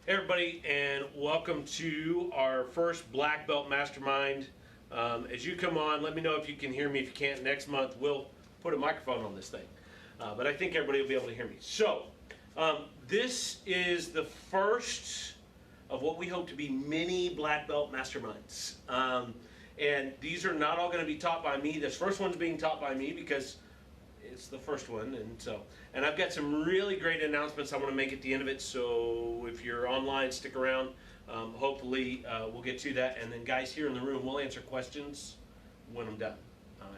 Hey everybody, and welcome to our first Black Belt Mastermind. As you come on, let me know if you can hear me. If you can't, next month we'll put a microphone on this thing. But I think everybody will be able to hear me. So, this is the first of what we hope to be mini Black Belt Masterminds. And these are not all going to be taught by me. This first one's being taught by me because it's the first one, and I've got some really great announcements I want to make at the end of it. So if you're online, stick around. Hopefully we'll get to that, and then guys here in the room, we'll answer questions when I'm done.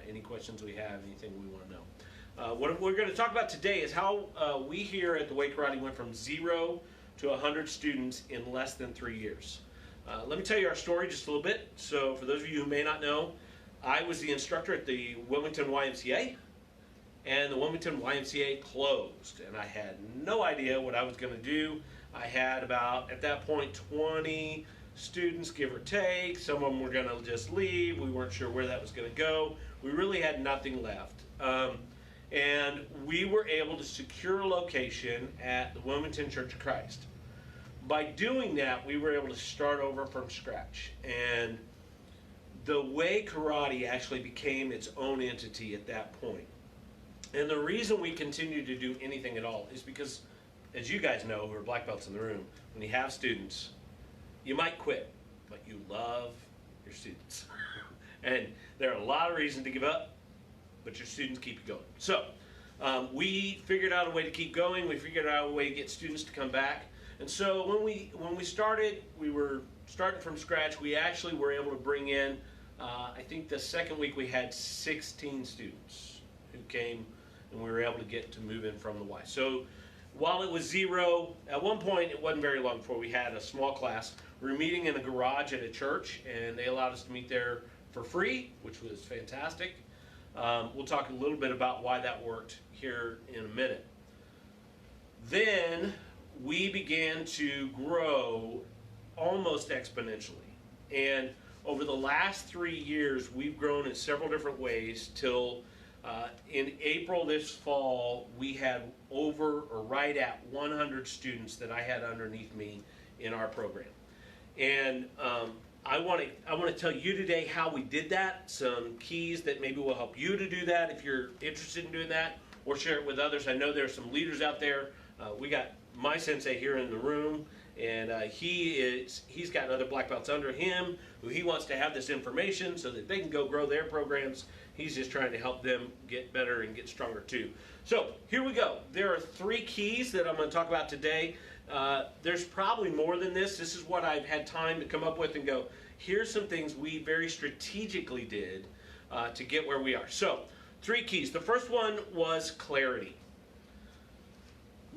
Any questions we have, anything we want to know. What we're going to talk about today is how we here at the Way Karate went from 0 to 100 students in less than 3 years. Let me tell you our story just a little bit. So for those of you who may not know, I was the instructor at the Wilmington YMCA. And the Wilmington YMCA closed, and I had no idea what I was going to do. I had about, at that point, 20 students, give or take. Some of them were going to just leave. We weren't sure where that was going to go. We really had nothing left. And we were able to secure a location at the Wilmington Church of Christ. By doing that, we were able to start over from scratch. And the Way Karate actually became its own entity at that point. And the reason we continue to do anything at all is because, as you guys know, who are black belts in the room, when you have students, you might quit, but you love your students. And there are a lot of reasons to give up, but your students keep you going. So we figured out a way to keep going. We figured out a way to get students to come back. And so when we started, we were starting from scratch. We actually were able to bring in, I think the second week we had 16 students who came, and we were able to get to move in from the Y. So while it was 0, at one point it wasn't very long before we had a small class. We were meeting in a garage at a church, and they allowed us to meet there for free, which was fantastic. We'll talk a little bit about why that worked here in a minute. Then we began to grow almost exponentially. And over the last 3 years, we've grown in several different ways till in April this fall, we had over or right at 100 students that I had underneath me in our program. And I want to tell you today how we did that, some keys that maybe will help you to do that if you're interested in doing that, or share it with others. I know there's some leaders out there. We got my sensei here in the room, and he's got other black belts under him who he wants to have this information so that they can go grow their programs. He's just trying to help them get better and get stronger too. So here we go. There are 3 keys that I'm going to talk about today. There's probably more than this. This is what I've had time to come up with and go, here's some things we very strategically did to get where we are. So 3 keys. The first one was clarity.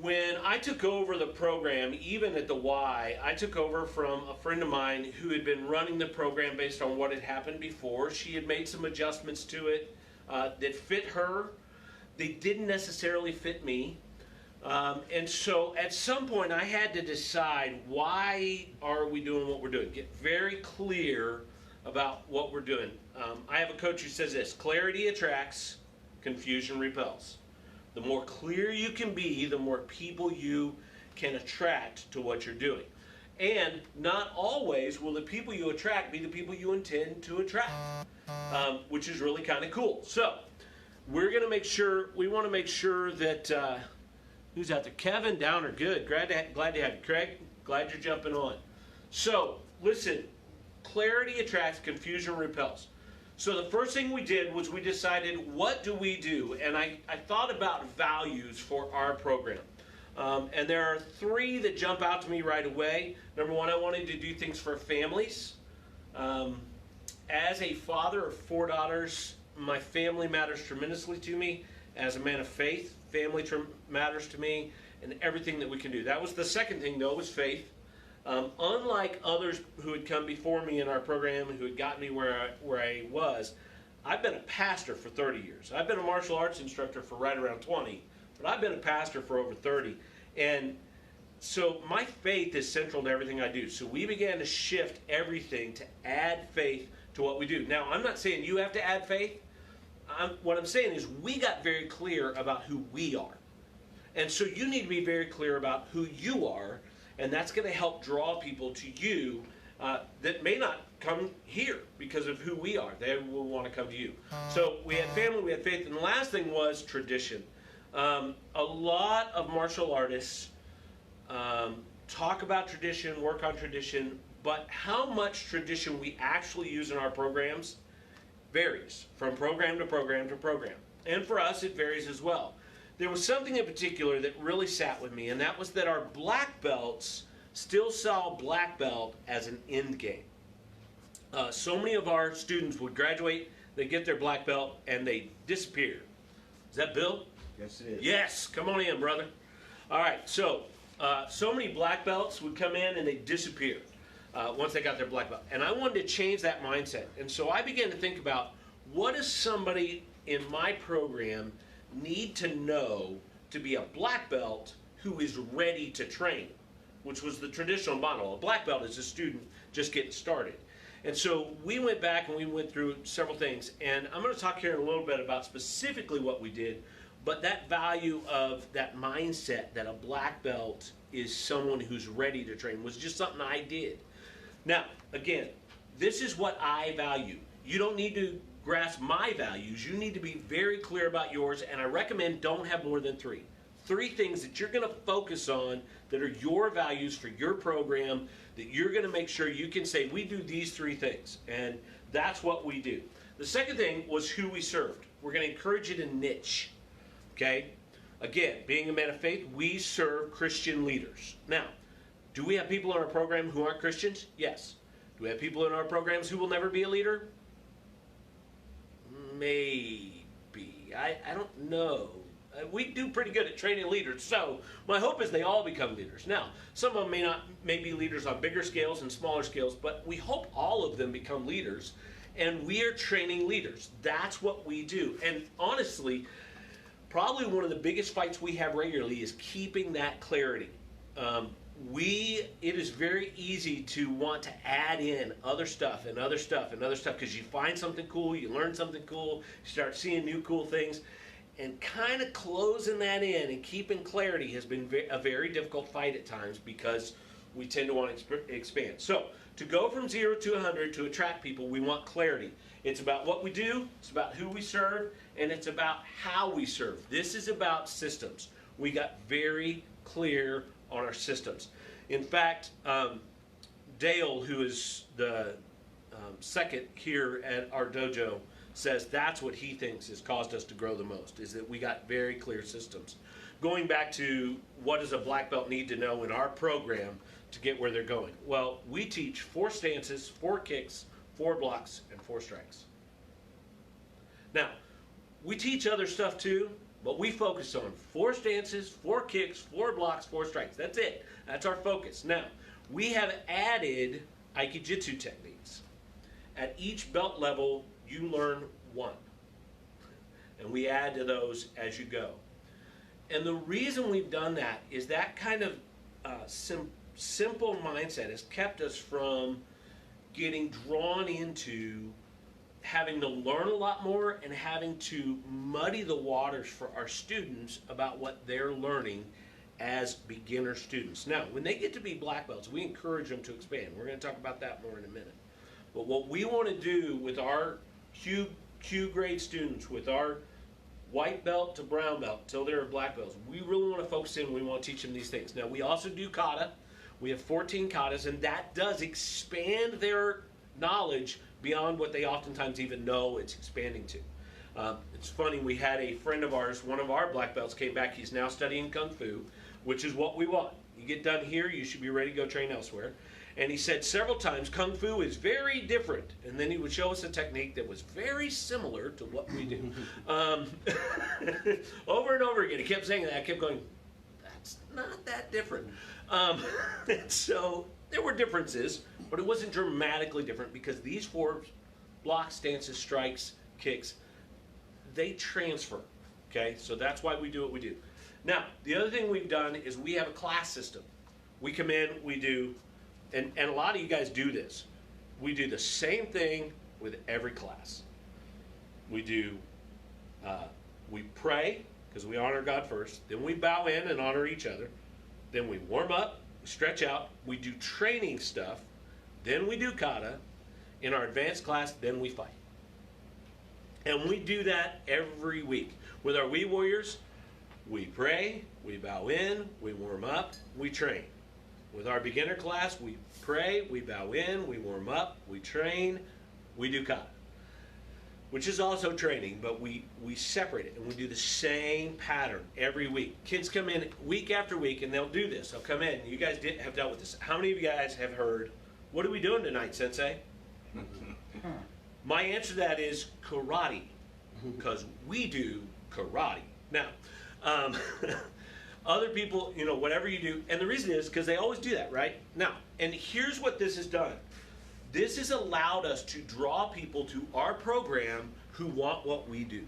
When I took over the program, even at the Y, I took over from a friend of mine who had been running the program based on what had happened before. She had made some adjustments to it that fit her. They didn't necessarily fit me. And so at some point I had to decide, why are we doing what we're doing? Get very clear about what we're doing. I have a coach who says this: clarity attracts, confusion repels. The more clear you can be, the more people you can attract to what you're doing. And not always will the people you attract be the people you intend to attract, which is really kind of cool. So we're going to make sure, we want to make sure that, who's out there? Kevin Downer, good. Glad to have you. Craig, glad you're jumping on. So listen, clarity attracts, confusion repels. So the first thing we did was we decided, what do we do? And I thought about values for our program. And there are 3 that jump out to me right away. Number 1, I wanted to do things for families. As a father of 4 daughters, my family matters tremendously to me. As a man of faith, family matters to me, and everything that we can do. That was the second thing, though, was faith. Unlike others who had come before me in our program and who had gotten me where I was, I've been a pastor for 30 years. I've been a martial arts instructor for right around 20, but I've been a pastor for over 30. And so my faith is central to everything I do. So we began to shift everything to add faith to what we do. Now, I'm not saying you have to add faith. What I'm saying is we got very clear about who we are. And so you need to be very clear about who you are And that's going to help draw people to you that may not come here because of who we are. They will want to come to you. So we had family, we had faith, and the last thing was tradition. A lot of martial artists talk about tradition, work on tradition, but how much tradition we actually use in our programs varies from program to program to program. And for us, it varies as well. There was something in particular that really sat with me, and that was that our black belts still saw black belt as an end game. So many of our students would graduate, they get their black belt, and they disappear. Is that Bill? Yes, it is. Yes, come on in, brother. All right, so many black belts would come in and they disappear once they got their black belt. And I wanted to change that mindset. And so I began to think about, what does somebody in my program need to know to be a black belt who is ready to train, which was the traditional model. A black belt is a student just getting started. And so we went back and we went through several things. And I'm going to talk here in a little bit about specifically what we did, but that value of that mindset that a black belt is someone who's ready to train was just something I did. Now, again, this is what I value. You don't need to grasp my values. You need to be very clear about yours, and I recommend don't have more than three. Three things that you're going to focus on that are your values for your program, that you're going to make sure you can say, we do these three things, and that's what we do. The second thing was who we served. We're going to encourage you to niche, okay? Again, being a man of faith, we serve Christian leaders. Now, do we have people in our program who aren't Christians? Yes. Do we have people in our programs who will never be a leader? Maybe. I don't know. We do pretty good at training leaders, so my hope is they all become leaders. Now, some of them may be leaders on bigger scales and smaller scales, but we hope all of them become leaders, and we are training leaders. That's what we do. And honestly, probably one of the biggest fights we have regularly is keeping that clarity. It is very easy to want to add in other stuff and other stuff and other stuff because you find something cool, you learn something cool, you start seeing new cool things, and kind of closing that in and keeping clarity has been a very difficult fight at times because we tend to want to expand. So to go from 0 to 100 to attract people, we want clarity. It's about what we do, it's about who we serve, and it's about how we serve. This is about systems. We got very clear on our systems. In fact, Dale, who is the second here at our dojo, says that's what he thinks has caused us to grow the most, is that we got very clear systems. Going back to what does a black belt need to know in our program to get where they're going? Well, we teach 4 stances, 4 kicks, 4 blocks, and 4 strikes. Now, we teach other stuff too, but we focus on 4 stances, 4 kicks, 4 blocks, 4 strikes. That's it. That's our focus. Now, we have added Aikijitsu techniques. At each belt level, you learn 1. And we add to those as you go. And the reason we've done that is that kind of simple mindset has kept us from getting drawn into having to learn a lot more and having to muddy the waters for our students about what they're learning as beginner students. Now, when they get to be black belts, we encourage them to expand. We're going to talk about that more in a minute. But what we want to do with our Q grade students, with our white belt to brown belt till they're black belts, we really want to focus in. We want to teach them these things. Now, we also do kata. We have 14 katas, and that does expand their knowledge beyond what they oftentimes even know it's expanding to. It's funny, we had a friend of ours, one of our black belts came back. He's now studying Kung Fu, which is what we want. You get done here, you should be ready to go train elsewhere. And he said several times, Kung Fu is very different. And then he would show us a technique that was very similar to what we do. Over and over again, he kept saying that. I kept going, that's not that different. So there were differences, but it wasn't dramatically different because these 4 blocks, stances, strikes, kicks, they transfer. Okay, so that's why we do what we do. Now, the other thing we've done is we have a class system. We come in, we do, and a lot of you guys do this. We do the same thing with every class. We do, we pray, because we honor God first. Then we bow in and honor each other. Then we warm up, stretch out, we do training stuff, then we do kata. In our advanced class, then we fight. And we do that every week. With our We Warriors, we pray, we bow in, we warm up, we train. With our beginner class, we pray, we bow in, we warm up, we train, we do kata, which is also training, but we separate it, and we do the same pattern every week. Kids come in week after week, and they'll do this. They'll come in. You guys have dealt with this. How many of you guys have heard, what are we doing tonight, Sensei? My answer to that is karate, because we do karate. Now, other people, whatever you do, and the reason is because they always do that, right? Now, and here's what this has done. This has allowed us to draw people to our program who want what we do.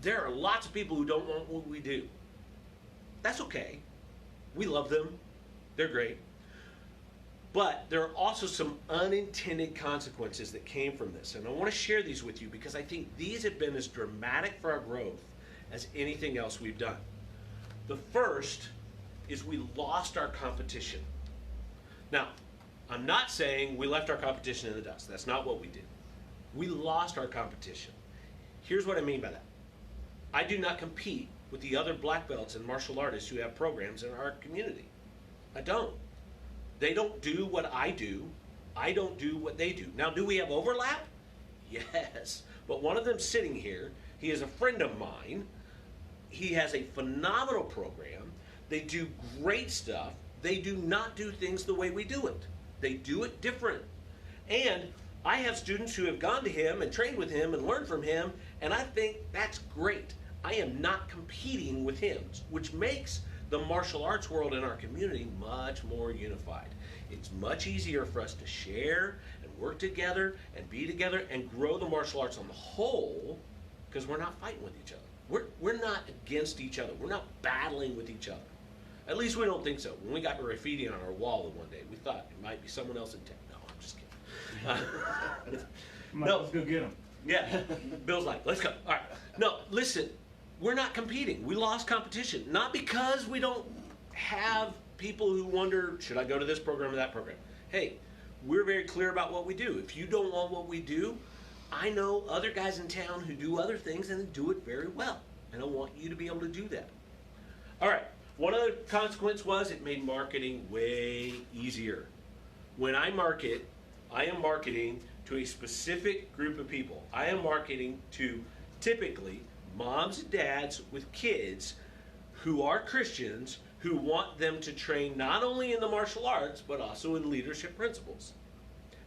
There are lots of people who don't want what we do. That's okay. We love them. They're great. But there are also some unintended consequences that came from this. And I want to share these with you because I think these have been as dramatic for our growth as anything else we've done. The first is we lost our competition. Now, I'm not saying we left our competition in the dust. That's not what we did. We lost our competition. Here's what I mean by that. I do not compete with the other black belts and martial artists who have programs in our community. I don't. They don't do what I do. I don't do what they do. Now, do we have overlap? Yes. But one of them sitting here, he is a friend of mine. He has a phenomenal program. They do great stuff. They do not do things the way we do it. They do it different. And I have students who have gone to him and trained with him and learned from him, and I think that's great. I am not competing with him, which makes the martial arts world in our community much more unified. It's much easier for us to share and work together and be together and grow the martial arts on the whole because we're not fighting with each other. We're not against each other. We're not battling with each other. At least we don't think so. When we got graffiti on our wall the one day, we thought it might be someone else in town. No, I'm just kidding. Let's go get them. Yeah. Bill's like, let's go. All right. No, listen. We're not competing. We lost competition. Not because we don't have people who wonder, should I go to this program or that program? Hey, we're very clear about what we do. If you don't want what we do, I know other guys in town who do other things and do it very well. And I want you to be able to do that. All right. One other consequence was it made marketing way easier. When I market, I am marketing to a specific group of people. I am marketing to typically moms and dads with kids who are Christians who want them to train not only in the martial arts but also in leadership principles.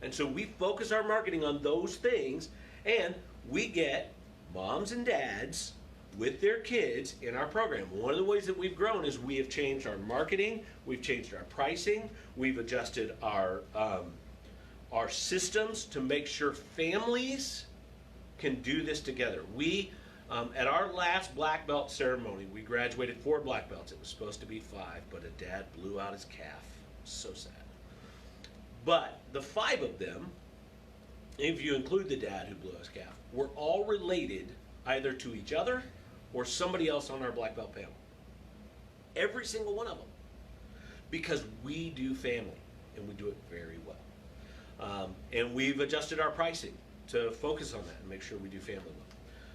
And so we focus our marketing on those things, and we get moms and dads with their kids in our program. One of the ways that we've grown is we have changed our marketing, we've changed our pricing, we've adjusted our systems to make sure families can do this together. We at our last black belt ceremony, we graduated 4 black belts. It was supposed to be 5, but a dad blew out his calf. So sad. But the 5 of them, if you include the dad who blew his calf, were all related either to each other or somebody else on our black belt panel. Every single one of them. Because we do family, and we do it very well. And we've adjusted our pricing to focus on that and make sure we do family well.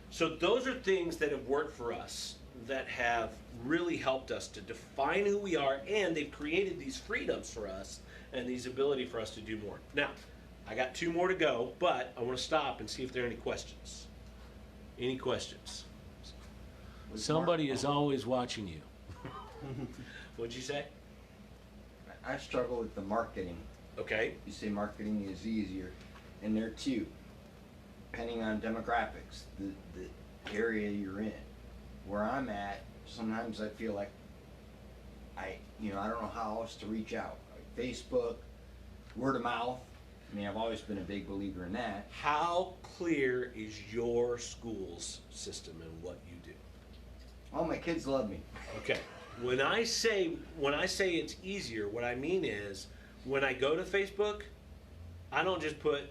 So those are things that have worked for us that have really helped us to define who we are, and they've created these freedoms for us and these ability for us to do more. Now, I got 2 more to go, but I want to stop and see if there are any questions. Any questions? Somebody is always watching you. What'd you say? I struggle with the marketing. Okay. You say marketing is easier, and there too, depending on demographics, the area you're in. Where I'm at, sometimes I feel like I don't know how else to reach out. Like Facebook, word of mouth. I mean, I've always been a big believer in that. How clear is your school's system and what you do? Oh, my kids love me. Okay. When I say it's easier, what I mean is when I go to Facebook, I don't just put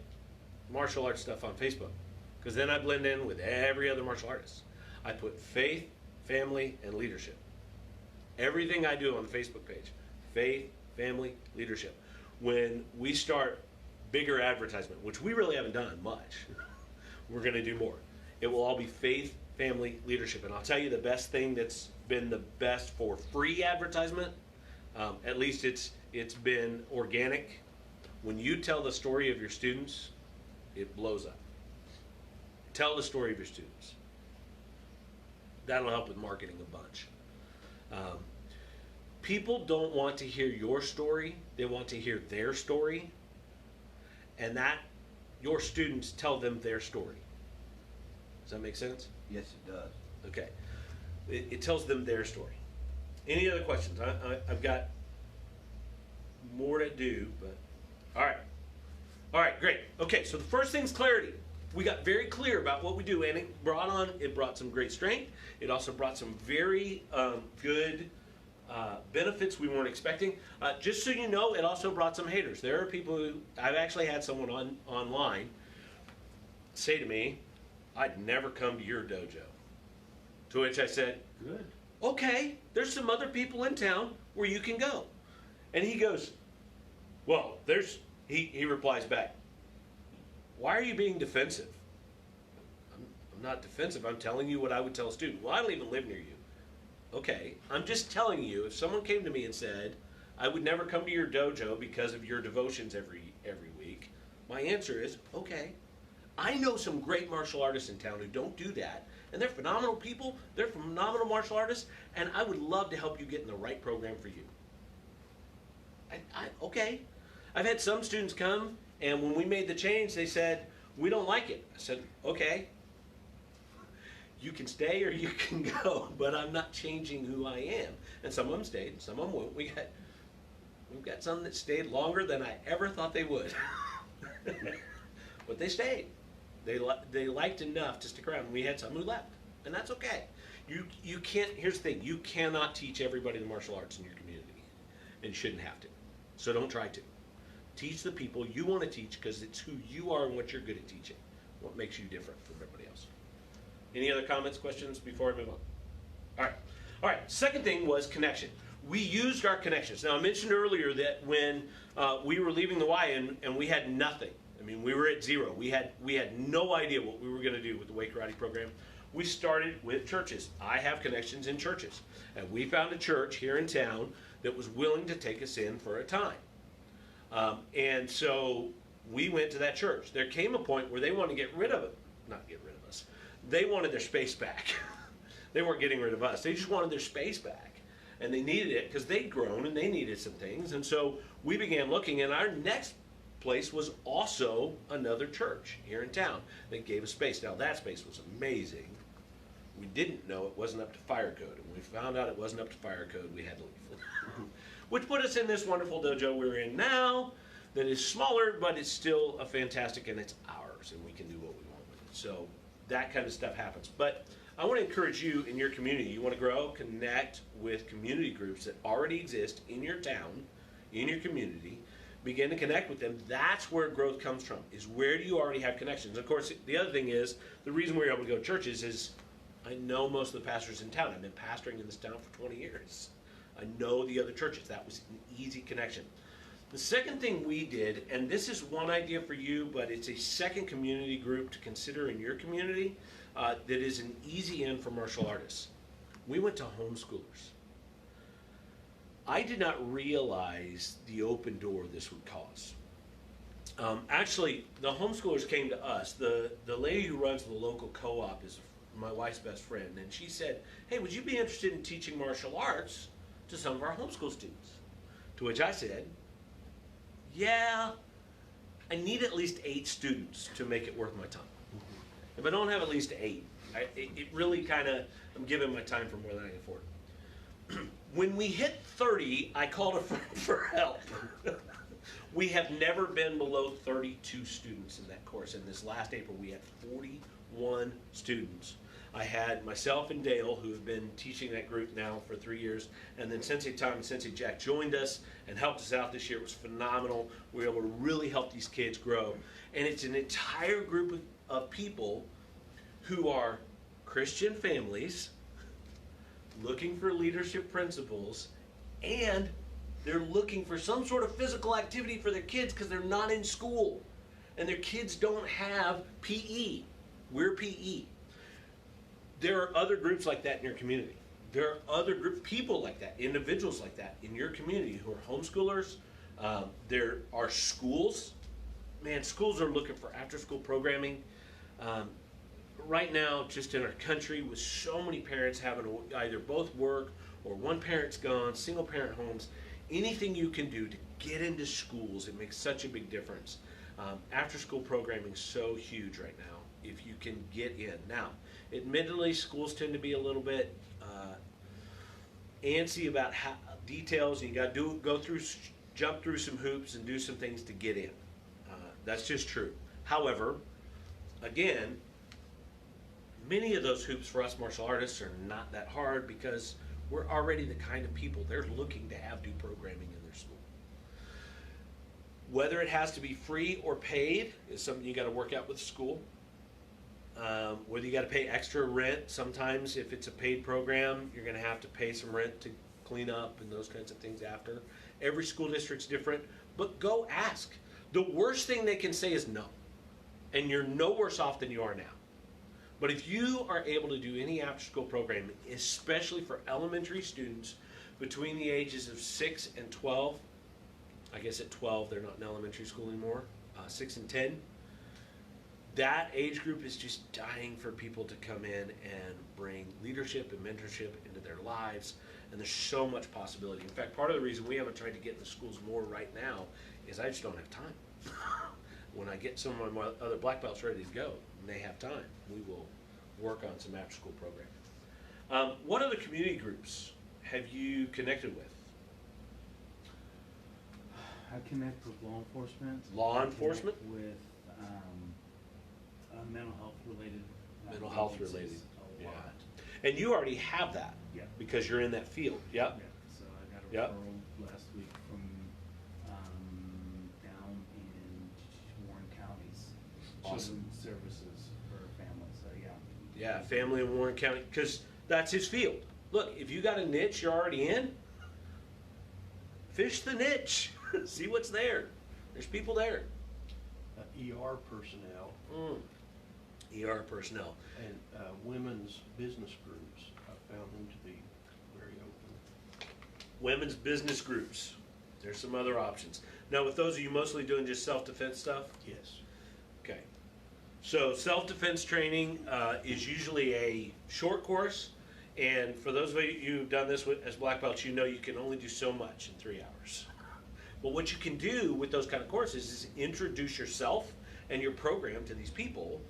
martial arts stuff on Facebook, because then I blend in with every other martial artist. I put faith, family, and leadership. Everything I do on the Facebook page, faith, family, leadership. When we start bigger advertisement, which we really haven't done much, we're going to do more. It will all be faith, family, leadership. And I'll tell you the best thing that's been the best for free advertisement, at least it's been organic. When you tell the story of your students, it blows up. Tell the story of your students. That'll help with marketing a bunch. People don't want to hear your story. They want to hear their story. And that your students tell them their story. Does that make sense? Yes, it does. Okay. It tells them their story. Any other questions? I've got more to do, but all right. All right, great. Okay, so the first thing's clarity. We got very clear about what we do, and it brought some great strength. It also brought some very good benefits we weren't expecting. Just so you know, it also brought some haters. There are people who, I've actually had someone online say to me, I'd never come to your dojo. To which I said, Good. okay, there's some other people in town where you can go. And he goes, well, he replies back, why are you being defensive? I'm not defensive. I'm telling you what I would tell a student. Well, I don't even live near you. Okay, I'm just telling you, if someone came to me and said, I would never come to your dojo because of your devotions every week, my answer is, okay. I know some great martial artists in town who don't do that, and they're phenomenal people, they're phenomenal martial artists, and I would love to help you get in the right program for you. Okay. I've had some students come, and when we made the change, they said, we don't like it. I said, okay. You can stay or you can go, but I'm not changing who I am. And some of them stayed, and some of them won't. We've got some that stayed longer than I ever thought they would. But they stayed. They liked enough to stick around. We had some who left, and that's okay. You can't. Here's the thing: you cannot teach everybody the martial arts in your community, and you shouldn't have to. So don't try to. Teach the people you want to teach because it's who you are and what you're good at teaching. What makes you different from everybody else. Any other comments, questions before I move on? All right. All right. Second thing was connection. We used our connections. Now I mentioned earlier that when we were leaving the Y and we had nothing. I mean, we were at zero. We had no idea what we were going to do with the Way Karate program. We started with churches. I have connections in churches. And we found a church here in town that was willing to take us in for a time. And so we went to that church. There came a point where they wanted to get rid of it. Not get rid of us. They wanted their space back. They weren't getting rid of us. They just wanted their space back. And they needed it because they'd grown and they needed some things. And so we began looking, and our next place was also another church here in town that gave us space. Now that space was amazing. We didn't know it wasn't up to fire code. And when we found out it wasn't up to fire code, we had to leave. Which put us in this wonderful dojo we're in now that is smaller, but it's still a fantastic, and it's ours, and we can do what we want with it. So that kind of stuff happens. But I want to encourage you in your community. You want to grow, connect with community groups that already exist in your town, in your community. Begin to connect with them. That's where growth comes from, is where do you already have connections. Of course, the other thing is, the reason we're able to go to churches is I know most of the pastors in town. I've been pastoring in this town for 20 years. I know the other churches. That was an easy connection. The second thing we did, and this is one idea for you, but it's a second community group to consider in your community that is an easy in for martial artists. We went to homeschoolers. I did not realize the open door this would cause. Actually, the homeschoolers came to us. The lady who runs the local co-op is my wife's best friend, and she said, hey, would you be interested in teaching martial arts to some of our homeschool students? To which I said, yeah, I need at least 8 students to make it worth my time. If I don't have at least 8, it really kind of, I'm giving my time for more than I can afford. When we hit 30, I called a friend for help. We have never been below 32 students in that course. In this last April, we had 41 students. I had myself and Dale, who have been teaching that group now for 3 years, and then Sensei Tom and Sensei Jack joined us and helped us out this year. It was phenomenal. We were able to really help these kids grow. And it's an entire group of people who are Christian families looking for leadership principles and They're looking for some sort of physical activity for their kids because they're not in school. And their kids don't have PE. We're PE. There are other groups like that in your community. There are other people like that, individuals like that in your community who are homeschoolers. There are schools. Man, schools are looking for after-school programming. Right now, just in our country, with so many parents having to either both work or one parent's gone, single-parent homes, anything you can do to get into schools, it makes such a big difference. After-school programming is so huge right now if you can get in. Now, admittedly, schools tend to be a little bit antsy about details, and you got to jump through some hoops and do some things to get in. That's just true. However, again, many of those hoops for us martial artists are not that hard because we're already the kind of people they're looking to have do programming in their school. Whether it has to be free or paid is something you got to work out with the school. Whether you got to pay extra rent, sometimes if it's a paid program, you're going to have to pay some rent to clean up and those kinds of things after. Every school district's different, but go ask. The worst thing they can say is no, and you're no worse off than you are now. But if you are able to do any after-school programming, especially for elementary students between the ages of 6 and 12, I guess at 12 they're not in elementary school anymore, 6 and 10, that age group is just dying for people to come in and bring leadership and mentorship into their lives, and there's so much possibility. In fact, part of the reason we haven't tried to get in the schools more right now is I just don't have time. When I get some of my other black belts ready to go, and they have time, we will work on some after-school programming. What other community groups have you connected with? I connect with law enforcement. Law I connect enforcement? with mental health related. Mental health related. A Yeah. lot. And you already have that Yeah. because you're in that field. Yep. Yeah. So I got a Yep. referral last week from down in Warren County's Awesome. Children's Services for families. So yeah. Yeah, family in Warren County, because that's his field. Look, if you got a niche you're already in, fish the niche. See what's there. There's people there. ER personnel ER personnel. and women's business groups. I found them to be very open. Women's business groups. There's some other options. Now, with those, are you mostly doing just self-defense stuff? Yes. Okay. So self-defense training is usually a short course, and for those of you who've done this as black belts, you know you can only do so much in 3 hours. But what you can do with those kind of courses is introduce yourself and your program to these people,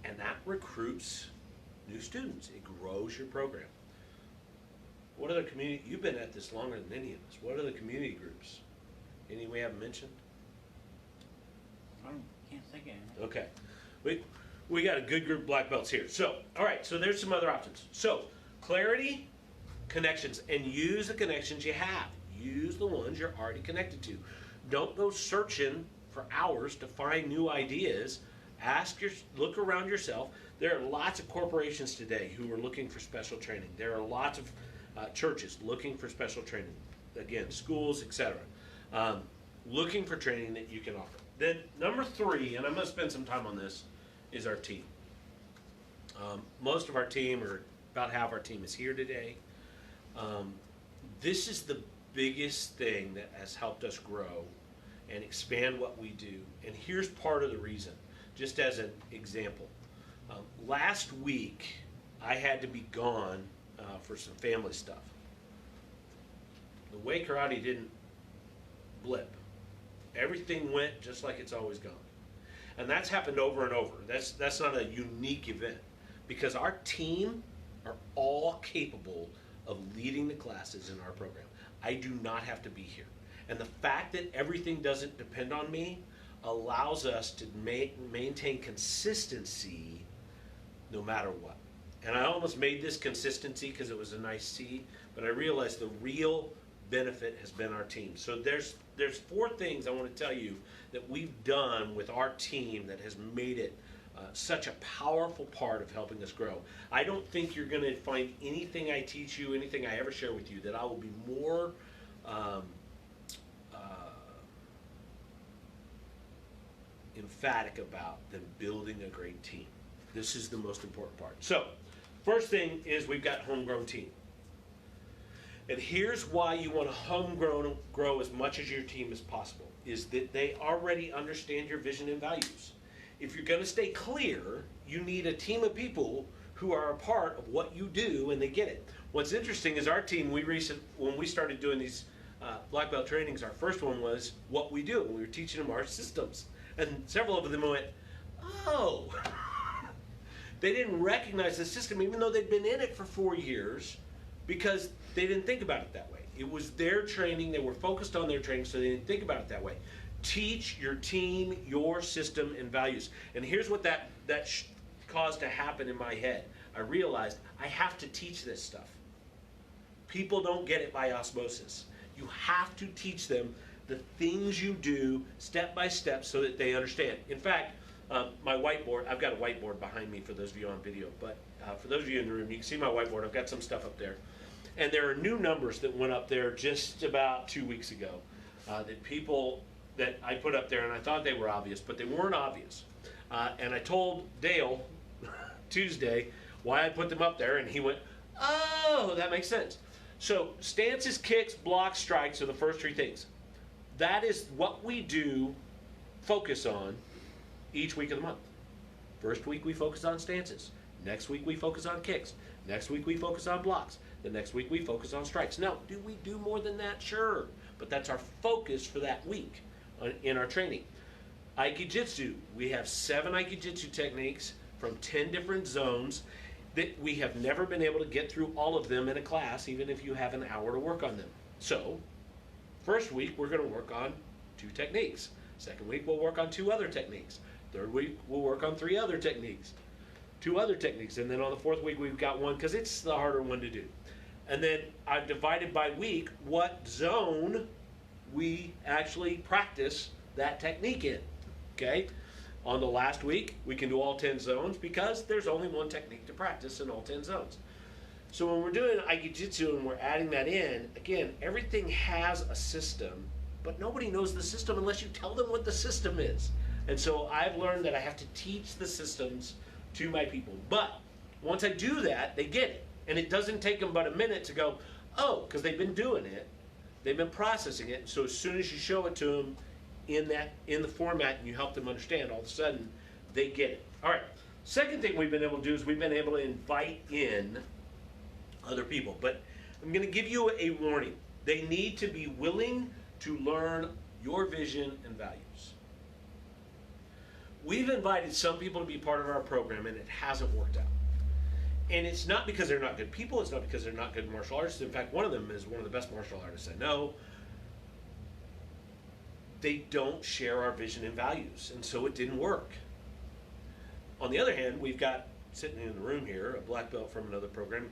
and that recruits new students. It grows your program. What other community, you've been at this longer than any of us, what other community groups? Any we haven't mentioned? I can't think of anything. Okay. We got a good group of black belts here. So, all right, so there's some other options. So, clarity, connections, and use the connections you have. Use the ones you're already connected to. Don't go searching for hours to find new ideas. Look around yourself. There are lots of corporations today who are looking for special training. There are lots of churches looking for special training. Again, schools, etc. Looking for training that you can offer. Then number 3, and I'm going to spend some time on this, is our team. Most of our team, or about half our team, is here today. This is the biggest thing that has helped us grow and expand what we do. And here's part of the reason, just as an example. Last week, I had to be gone for some family stuff. The way karate didn't blip. Everything went just like it's always gone. And that's happened over and over. That's not a unique event, because our team are all capable of leading the classes in our program. I do not have to be here. And the fact that everything doesn't depend on me allows us to maintain consistency no matter what. And I almost made this consistency because it was a nice seed, but I realized the real benefit has been our team. So there's 4 things I want to tell you that we've done with our team that has made it such a powerful part of helping us grow. I don't think you're going to find anything I teach you, anything I ever share with you, that I will be more emphatic about than building a great team. This is the most important part. So, first thing is we've got homegrown team. And here's why you want to homegrown grow as much as your team as possible, is that they already understand your vision and values. If you're going to stay clear, you need a team of people who are a part of what you do and they get it. What's interesting is our team, when we started doing these black belt trainings, our first one was what we do. We were teaching them our systems. And several of them went, oh. They didn't recognize the system even though they'd been in it for 4 years because they didn't think about it that way. It was their training. They were focused on their training, so they didn't think about it that way. Teach your team your system and values. And here's what that caused to happen in my head. I realized I have to teach this stuff. People don't get it by osmosis. You have to teach them the things you do step by step so that they understand. In fact, my whiteboard, I've got a whiteboard behind me for those of you on video, but for those of you in the room, you can see my whiteboard. I've got some stuff up there. And there are new numbers that went up there just about 2 weeks ago that I put up there, and I thought they were obvious, but they weren't obvious. And I told Dale Tuesday why I put them up there, and he went, oh, that makes sense. So stances, kicks, blocks, strikes are the first 3 things. That is what we do focus on each week of the month. First week we focus on stances. Next week we focus on kicks. Next week we focus on blocks. The next week we focus on strikes. Now, do we do more than that? Sure. But that's our focus for that week in our training. Aikijitsu. We have 7 Aikijitsu techniques from 10 different zones that we have never been able to get through all of them in a class, even if you have an hour to work on them. So, first week we're going to work on 2 techniques. Second week we'll work on 2 other techniques. Third week we'll work on 3 other techniques. 2 other techniques. And then on the 4th week we've got one because it's the harder one to do. And then I've divided by week what zone we actually practice that technique in. Okay? On the last week, we can do all 10 zones because there's only one technique to practice in all 10 zones. So when we're doing Aikijitsu and we're adding that in, again, everything has a system, but nobody knows the system unless you tell them what the system is. And so I've learned that I have to teach the systems to my people. But once I do that, they get it. And it doesn't take them but a minute to go, oh, because they've been doing it. They've been processing it. So as soon as you show it to them in the format and you help them understand, all of a sudden they get it. All right. Second thing we've been able to do is we've been able to invite in other people. But I'm going to give you a warning. They need to be willing to learn your vision and values. We've invited some people to be part of our program and it hasn't worked out. And it's not because they're not good people, it's not because they're not good martial artists. In fact, one of them is one of the best martial artists I know. They don't share our vision and values, and so it didn't work. On the other hand, we've got, sitting in the room here, a black belt from another program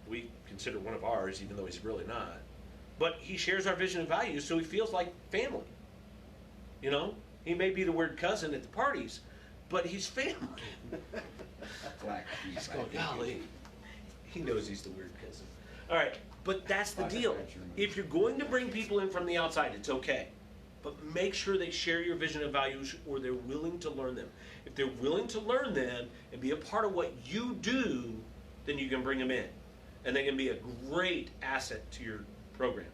we consider one of ours, even though he's really not. But he shares our vision and values, so he feels like family. You know? He may be the weird cousin at the parties, but he's family. Black sheep, I Oh, think. golly. He knows he's the weird cousin. All right, but that's the Like a deal. veteran. If you're going to bring people in from the outside, it's okay. But make sure they share your vision and values or they're willing to learn them. If they're willing to learn them and be a part of what you do, then you can bring them in. And they can be a great asset to your program.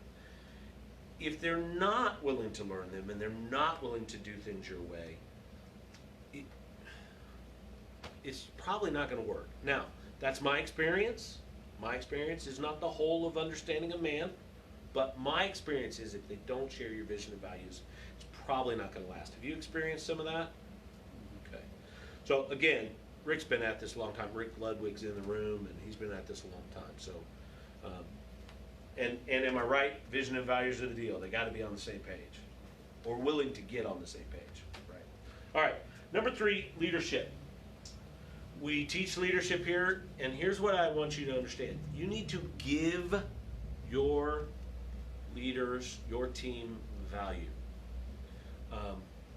If they're not willing to learn them and they're not willing to do things your way, it's probably not going to work. Now, that's my experience. My experience is not the whole of understanding a man, but my experience is if they don't share your vision and values, it's probably not going to last. Have you experienced some of that? Okay. So again, Rick's been at this a long time. Rick Ludwig's in the room, and he's been at this a long time. So, and am I right? Vision and values are the deal. They got to be on the same page, or willing to get on the same page. Right. All right. Number 3, leadership. We teach leadership here, and here's what I want you to understand. You need to give your leaders, your team, value.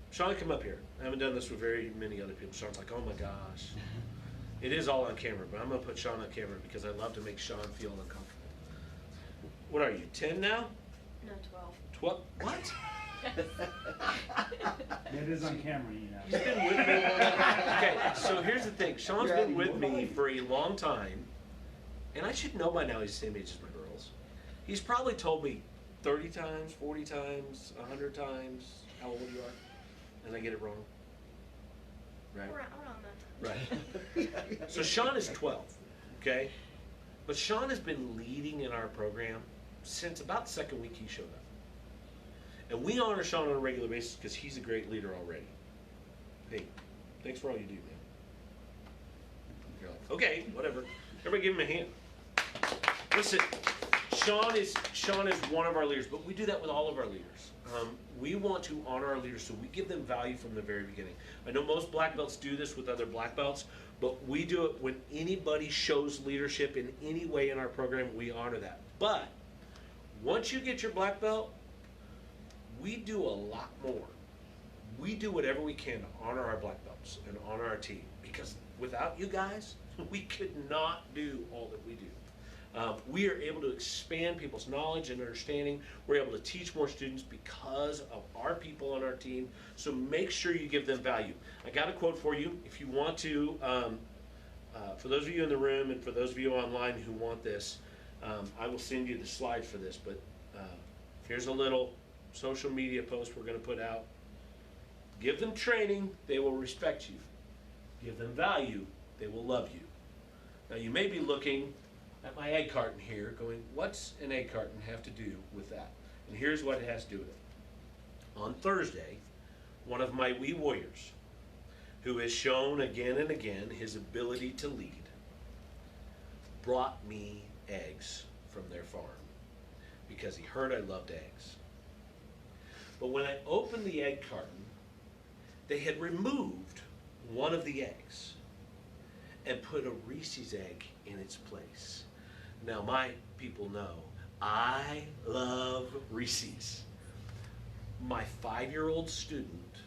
Sean, come up here. I haven't done this with very many other people. Sean's like, oh my gosh. It is all on camera, but I'm going to put Sean on camera because I love to make Sean feel uncomfortable. What are you, 10 now? No, 12. 12? What? It is on camera, you know. He's been with me. Okay, so here's the thing. Sean's You're been adding with more me value. for a long time, and I should know by now he's the same age as my girls. He's probably told me 30 times, 40 times, 100 times how old you are, and I get it wrong. Right? Around that. Right. So Sean is 12, okay? But Sean has been leading in our program since about the second week he showed up. And we honor Sean on a regular basis because he's a great leader already. Hey, thanks for all you do, man. You're like, okay, whatever. Everybody give him a hand. Listen, Sean is one of our leaders, but we do that with all of our leaders. We want to honor our leaders, so we give them value from the very beginning. I know most black belts do this with other black belts, but we do it when anybody shows leadership in any way in our program, we honor that. But once you get your black belt, we do a lot more. We do whatever we can to honor our black belts and honor our team, because without you guys, we could not do all that we do. We are able to expand people's knowledge and understanding. We're able to teach more students because of our people on our team. So make sure you give them value. I got a quote for you. If you want to, for those of you in the room and for those of you online who want this, I will send you the slides for this. But here's a little social media post we're going to put out. Give them training, they will respect you. Give them value, they will love you. Now you may be looking at my egg carton here going, what's an egg carton have to do with that? And here's what it has to do with it. On Thursday, one of my wee warriors, who has shown again and again his ability to lead, brought me eggs from their farm because he heard I loved eggs. But when I opened the egg carton, they had removed one of the eggs and put a Reese's egg in its place. Now my people know I love Reese's. My 5-year-old student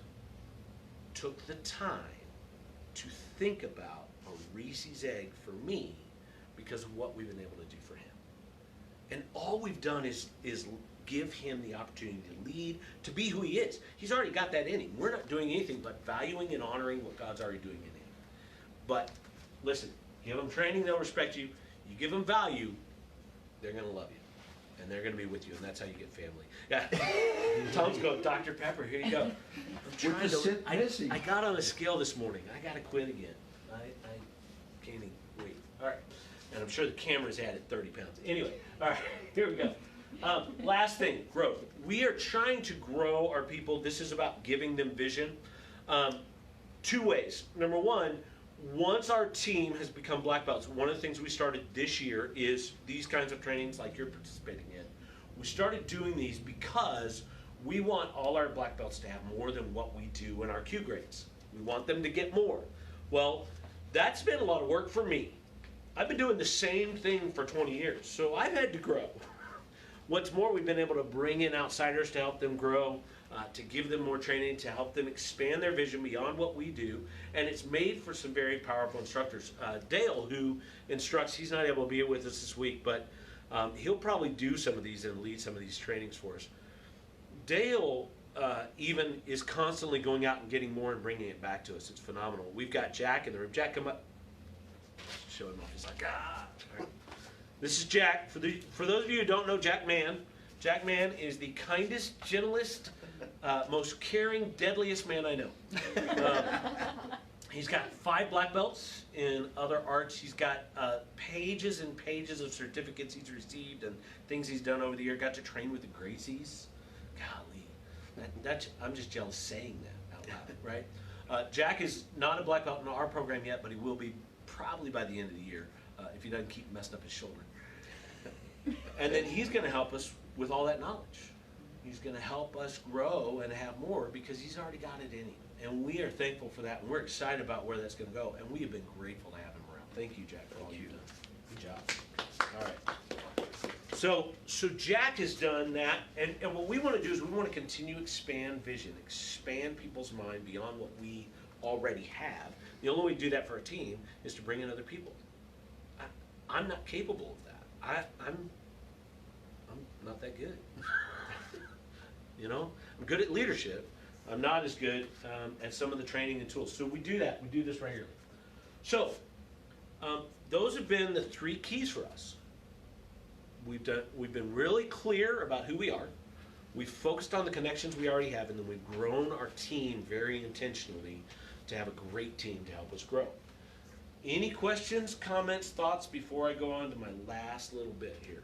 took the time to think about a Reese's egg for me because of what we've been able to do for him. And all we've done is give him the opportunity to lead, to be who he is. He's already got that in him. We're not doing anything but valuing and honoring what God's already doing in him. But listen, give them training, they'll respect you. You give them value, they're going to love you. And they're going to be with you, and that's how you get family. Yeah. Tom's going, Dr. Pepper, here you go. I'm trying the sip missing. I got on a scale this morning. I got to quit again. I can't even wait. All right. And I'm sure the camera's added 30 pounds. Anyway, all right, here we go. Last thing, growth. We are trying to grow our people. This is about giving them vision. 2 ways. Number one, once our team has become black belts, one of the things we started this year is these kinds of trainings like you're participating in. We started doing these because we want all our black belts to have more than what we do in our Q grades. We want them to get more. Well, that's been a lot of work for me. I've been doing the same thing for 20 years, so I've had to grow. What's more, we've been able to bring in outsiders to help them grow, to give them more training, to help them expand their vision beyond what we do, and it's made for some very powerful instructors. Dale, who instructs, he's not able to be with us this week, but he'll probably do some of these and lead some of these trainings for us. Dale even is constantly going out and getting more and bringing it back to us. It's phenomenal. We've got Jack in the room. Jack, come up. Show him off. He's like, ah. All right. This is Jack. For those of you who don't know Jack Mann, Jack Mann is the kindest, gentlest, most caring, deadliest man I know. He's got 5 black belts in other arts. He's got pages and pages of certificates he's received and things he's done over the year. Got to train with the Gracies. Golly, I'm just jealous saying that out loud, right? Jack is not a black belt in our program yet, but he will be probably by the end of the year if he doesn't keep messing up his shoulder. And then he's going to help us with all that knowledge. He's going to help us grow and have more because he's already got it in him. And we are thankful for that, and we're excited about where that's going to go. And we have been grateful to have him around. Thank you, Jack, for all you've done. Good job. All right. So Jack has done that, and what we want to do is we want to continue to expand vision, expand people's mind beyond what we already have. The only way to do that for a team is to bring in other people. I'm not capable of that. I'm not that good. You know? I good at leadership. I'm not as good at some of the training and tools. So we do that. We do this regularly. So those have been the 3 keys for us. We've been really clear about who we are. We've focused on the connections we already have, and then we've grown our team very intentionally to have a great team to help us grow. Any questions, comments, thoughts before I go on to my last little bit here?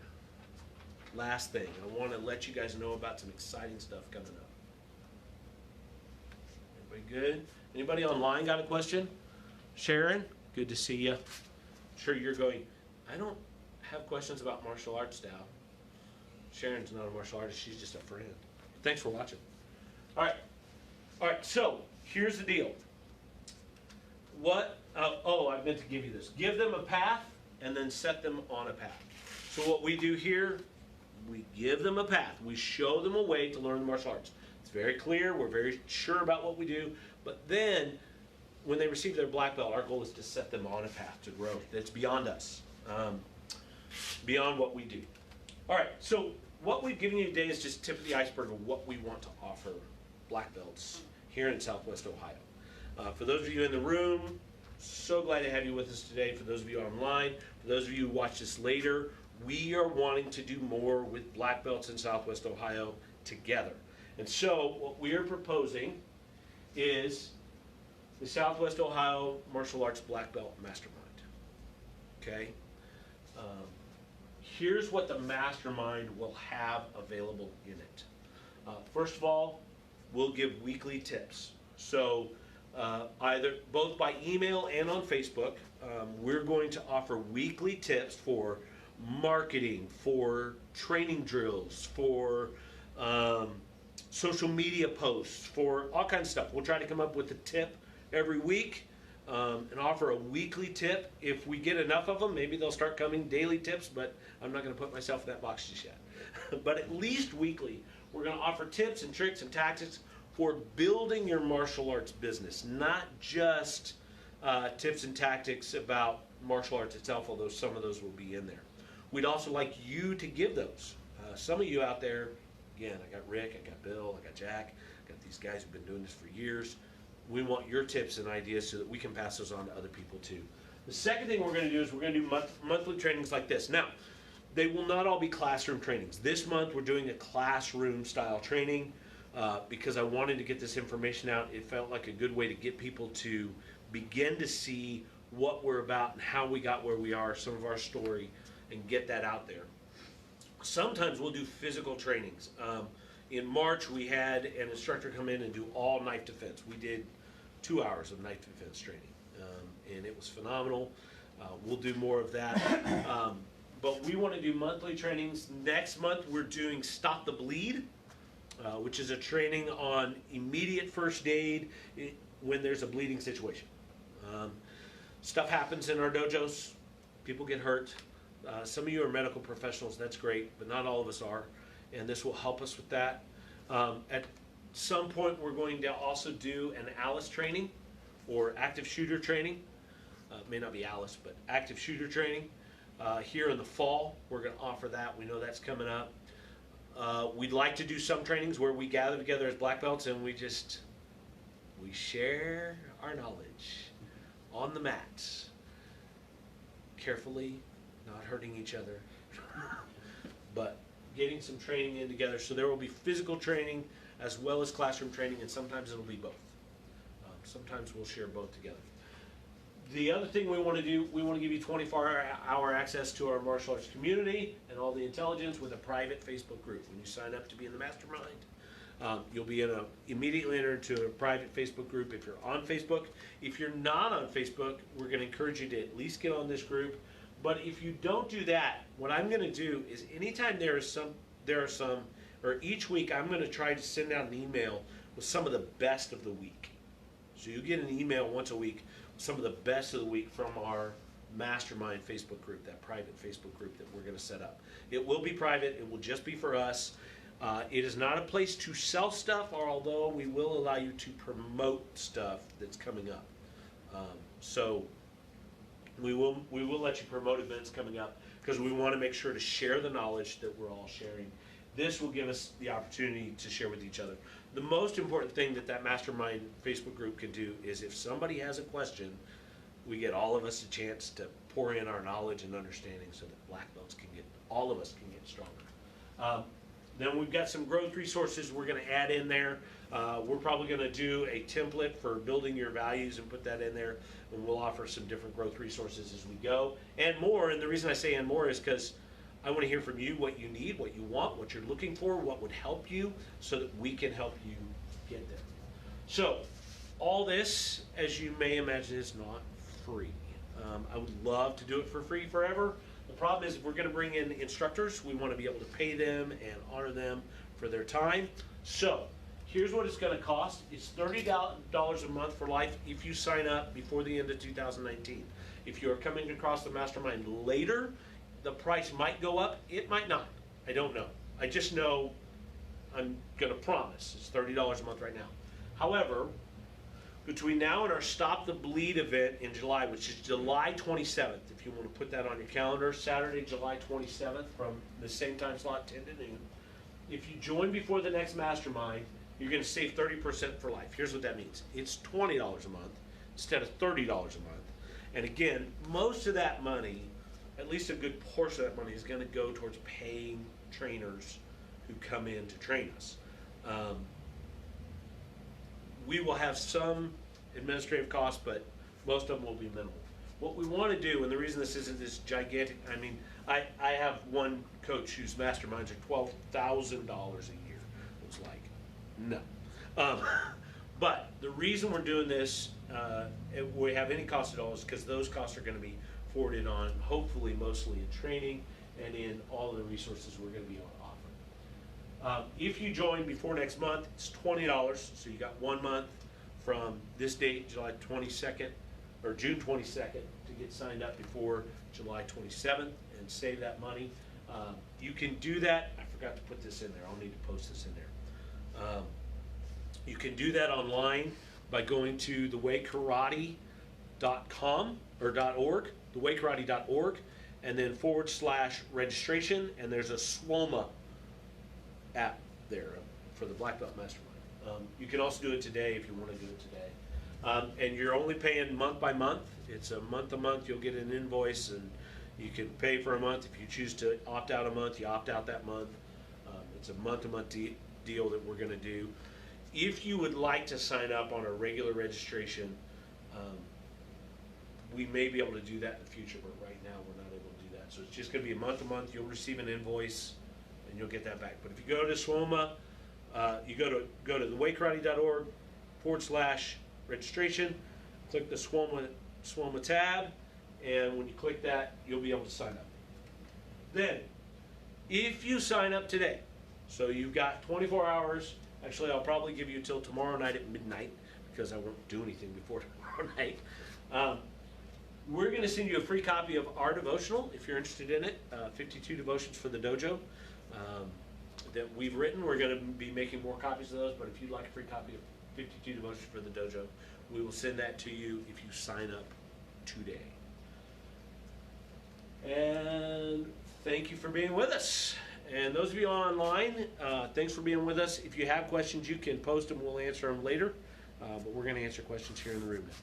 Last thing, I want to let you guys know about some exciting stuff coming up. Everybody good? Anybody online got a question? Sharon, good to see you. I'm sure you're going, I don't have questions about martial arts style. Sharon's not a martial artist, she's just a friend. Thanks for watching. All right, so here's the deal. I meant to give you this. Give them a path and then set them on a path. So what we do here, we give them a path. We show them a way to learn the martial arts. It's very clear, we're very sure about what we do, but then when they receive their black belt, our goal is to set them on a path to growth that's beyond us, beyond what we do. All right, so what we've given you today is just tip of the iceberg of what we want to offer black belts here in Southwest Ohio. For those of you in the room, so glad to have you with us today. For those of you online, for those of you who watch this later, we are wanting to do more with black belts in Southwest Ohio together. And so what we are proposing is the Southwest Ohio Martial Arts Black Belt Mastermind. Okay? Here's what the mastermind will have available in it. First of all, we'll give weekly tips. So both by email and on Facebook, we're going to offer weekly tips for marketing, for training drills, for social media posts, for all kinds of stuff. We'll try to come up with a tip every week and offer a weekly tip. If we get enough of them, maybe they'll start coming daily tips, but I'm not going to put myself in that box just yet. But at least weekly, we're going to offer tips and tricks and tactics for building your martial arts business, not just tips and tactics about martial arts itself, although some of those will be in there. We'd also like you to give those. Some of you out there, again, I got Rick, I got Bill, I got Jack, I got these guys who've been doing this for years. We want your tips and ideas so that we can pass those on to other people too. The second thing we're going to do is we're going to do monthly trainings like this. Now, they will not all be classroom trainings. This month we're doing a classroom style training because I wanted to get this information out. It felt like a good way to get people to begin to see what we're about and how we got where we are, some of our story, and get that out there. Sometimes we'll do physical trainings. In March, we had an instructor come in and do all knife defense. We did 2 hours of knife defense training, and it was phenomenal. We'll do more of that. But we want to do monthly trainings. Next month, we're doing Stop the Bleed, which is a training on immediate first aid when there's a bleeding situation. Stuff happens in our dojos. People get hurt. Some of you are medical professionals, that's great, but not all of us are, and this will help us with that. At some point, we're going to also do an ALICE training, or active shooter training. It may not be ALICE, but active shooter training. Here in the fall, we're going to offer that. We know that's coming up. We'd like to do some trainings where we gather together as black belts and we share our knowledge on the mats, carefully, not hurting each other, but getting some training in together. So there will be physical training as well as classroom training, and sometimes it'll be both. Sometimes we'll share both together. The other thing we want to do, we want to give you 24-hour access to our martial arts community and all the intelligence with a private Facebook group. When you sign up to be in the mastermind, you'll be immediately enter into a private Facebook group if you're on Facebook. If you're not on Facebook, we're going to encourage you to at least get on this group. But if you don't do that, what I'm going to do is anytime each week I'm going to try to send out an email with some of the best of the week. So you get an email once a week, some of the best of the week from our mastermind Facebook group, that private Facebook group that we're going to set up. It will be private. It will just be for us. It is not a place to sell stuff, although we will allow you to promote stuff that's coming up. So we will let you promote events coming up because we want to make sure to share the knowledge that we're all sharing This will give us the opportunity to share with each other. The most important thing that that mastermind Facebook group can do is if somebody has a question, we get all of us a chance to pour in our knowledge and understanding so that black belts can get, all of us can get stronger. Then we've got some growth resources we're gonna add in there. We're probably gonna do a template for building your values and put that in there. And we'll offer some different growth resources as we go. And more, and the reason I say and more is because I wanna hear from you what you need, what you want, what you're looking for, what would help you so that we can help you get there. So, all this, as you may imagine, is not free. I would love to do it for free forever. The problem is if we're gonna bring in instructors, we wanna be able to pay them and honor them for their time. So, here's what it's gonna cost. It's $30 a month for life if you sign up before the end of 2019. If you're coming across the mastermind later, the price might go up, it might not. I don't know. I just know I'm gonna promise it's $30 a month right now. However, between now and our Stop the Bleed event in July, which is July 27th, if you want to put that on your calendar, Saturday, July 27th from the same time slot, 10 to noon. If you join before the next mastermind, you're going to save 30% for life. Here's what that means. It's $20 a month instead of $30 a month. And again, most of that money, at least a good portion of that money, is going to go towards paying trainers who come in to train us. We will have some administrative costs, but most of them will be minimal. What we want to do, and the reason this isn't this gigantic, I mean, I have one coach whose masterminds are $12,000 a year. It's like, no. But the reason we're doing this, if we have any cost at all, is because those costs are going to be forwarded on, hopefully mostly in training and in all the resources we're going to be offering. If you join before next month, it's $20, so you got 1 month from this date, July 22nd, or June 22nd, to get signed up before July 27th and save that money. You can do that, I forgot to put this in there, I'll need to post this in there. You can do that online by going to thewaykarate.com or .org, thewaykarate.org, and then /registration, and there's a SWOMA app there for the Black Belt Mastermind. You can also do it today if you want to do it today. And you're only paying month by month. It's a month, you'll get an invoice, and you can pay for a month. If you choose to opt out a month, you opt out that month. It's a month-to-month deal that we're going to do. If you would like to sign up on a regular registration, we may be able to do that in the future, but right now we're not able to do that. So it's just going to be a month, you'll receive an invoice, and you'll get that back. But if you go to SWOMA, you go to thewaykarate.org /registration, click the SWOMA tab, and when you click that, you'll be able to sign up. Then, if you sign up today, so you've got 24 hours, actually I'll probably give you till tomorrow night at midnight, because I won't do anything before tomorrow night. We're going to send you a free copy of our devotional, if you're interested in it, 52 devotions for the dojo. That we've written. We're going to be making more copies of those, but if you'd like a free copy of 52 devotions for the dojo, we will send that to you if you sign up today. And thank you for being with us. And those of you online, thanks for being with us. If you have questions, you can post them. We'll answer them later. But we're going to answer questions here in the room now.